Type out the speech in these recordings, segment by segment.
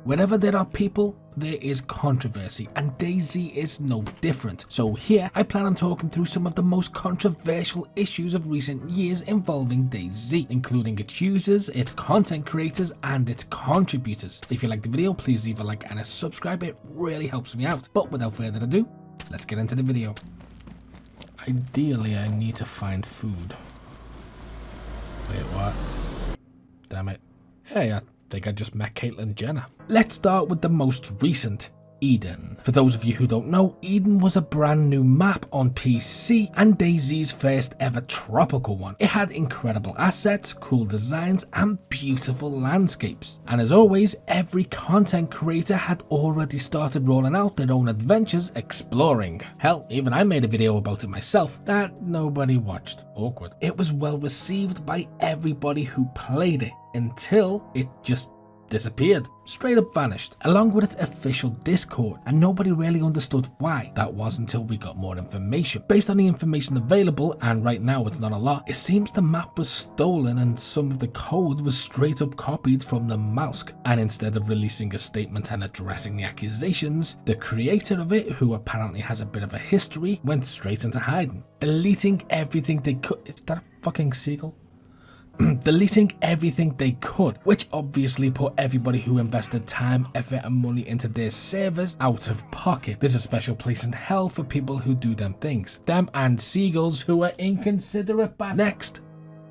Wherever there are people, there is controversy, and DayZ is no different. So here, I plan on talking through some of the most controversial issues of recent years involving DayZ, including its users, its content creators, and its contributors. If you like the video, please leave a like and a subscribe, it really helps me out. But without further ado, let's get into the video. Ideally, I need to find food. Wait, what? Damn it. Hey, I think I just met Caitlyn Jenner. Let's start with the most recent, Eden. For those of you who don't know, Eden was a brand new map on PC and DayZ's first ever tropical one. It had incredible assets, cool designs, and beautiful landscapes. And as always, every content creator had already started rolling out their own adventures exploring. Hell, even I made a video about it myself that nobody watched. Awkward. It was well received by everybody who played it until it just disappeared, straight up vanished, along with its official Discord, and nobody really understood why. That was until we got more information. Based on the information available, and right now it's not a lot, it seems the map was stolen and some of the code was straight up copied from the Malsk, and instead of releasing a statement and addressing the accusations, the creator of it, who apparently has a bit of a history, went straight into hiding, deleting everything they could. Is that a fucking seagull? Deleting everything they could, which obviously put everybody who invested time, effort and money into their servers out of pocket. There's a special place in hell for people who do them things. Them and seagulls who are inconsiderate bastards. Next,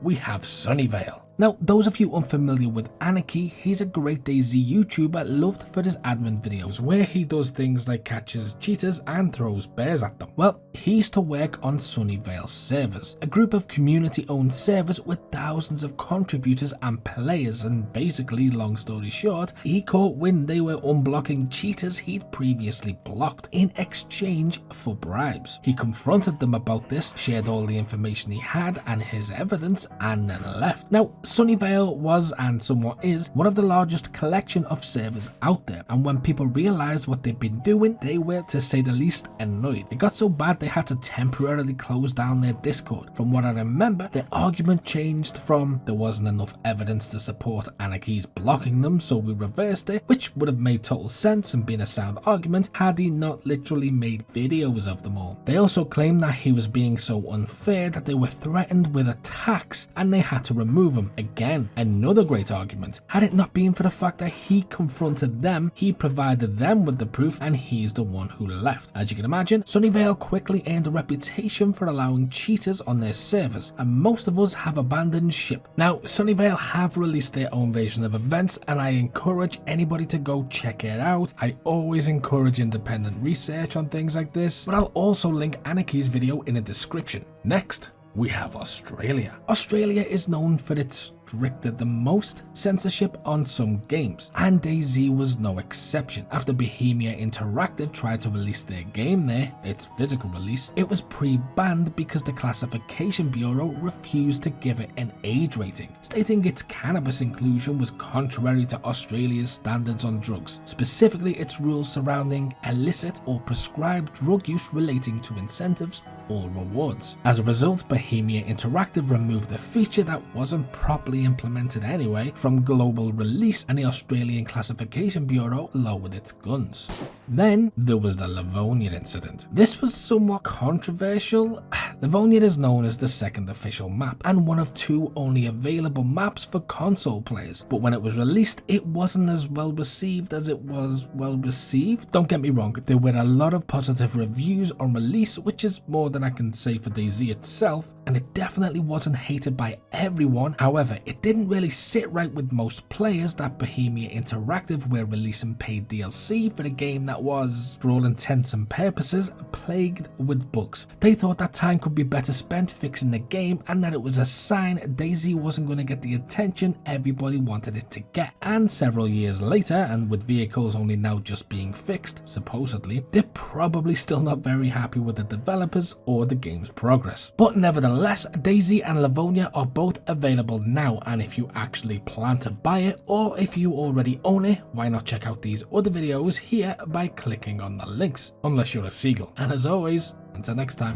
we have Izurvive. Now, those of you unfamiliar with Anarchy, he's a great DayZ YouTuber loved for his admin videos where he does things like catches cheetahs and throws bears at them. Well, he used to work on Izurvive servers, a group of community-owned servers with thousands of contributors and players, and basically, long story short, he caught wind they were unblocking cheetahs he'd previously blocked in exchange for bribes. He confronted them about this, shared all the information he had and his evidence, and then left. Now, Izurvive was, and somewhat is, one of the largest collection of servers out there, and when people realized what they'd been doing, they were, to say the least, annoyed. It got so bad they had to temporarily close down their Discord. From what I remember, their argument changed from there wasn't enough evidence to support Anarchy's blocking them, so we reversed it, which would have made total sense and been a sound argument had he not literally made videos of them all. They also claimed that he was being so unfair that they were threatened with attacks and they had to remove him. Again, another great argument. Had it not been for the fact that he confronted them, he provided them with the proof, and he's the one who left. As you can imagine, Izurvive quickly earned a reputation for allowing cheaters on their servers, and most of us have abandoned ship. Now, Izurvive have released their own version of events, and I encourage anybody to go check it out. I always encourage independent research on things like this, but I'll also link Anarchy's video in the description. Next, we have Australia. Australia is known for its stricter than most censorship on some games, and DayZ was no exception. After Bohemia Interactive tried to release their game there, its physical release, it was pre-banned because the Classification Bureau refused to give it an age rating, stating its cannabis inclusion was contrary to Australia's standards on drugs, specifically its rules surrounding illicit or prescribed drug use relating to incentives or rewards. As a result, Bohemia Interactive removed a feature that wasn't properly implemented anyway from global release, and the Australian Classification Bureau lowered its guns. Then there was the Livonia incident. This was somewhat controversial. Livonia is known as the second official map and one of two only available maps for console players, but when it was released it wasn't as well received as it was well received. Don't get me wrong, there were a lot of positive reviews on release, which is more than I can say for DayZ itself, and it definitely wasn't hated by everyone. However, it didn't really sit right with most players that Bohemia Interactive were releasing paid DLC for a game that was, for all intents and purposes, plagued with bugs. They thought that time could be better spent fixing the game, and that it was a sign DayZ wasn't going to get the attention everybody wanted it to get. And several years later, and with vehicles only now just being fixed, supposedly, they're probably still not very happy with the developers or the game's progress. But nevertheless, DayZ and Livonia are both available now, and if you actually plan to buy it, or if you already own it, why not check out these other videos here by clicking on the links, unless you're a seagull. And as always, until next time.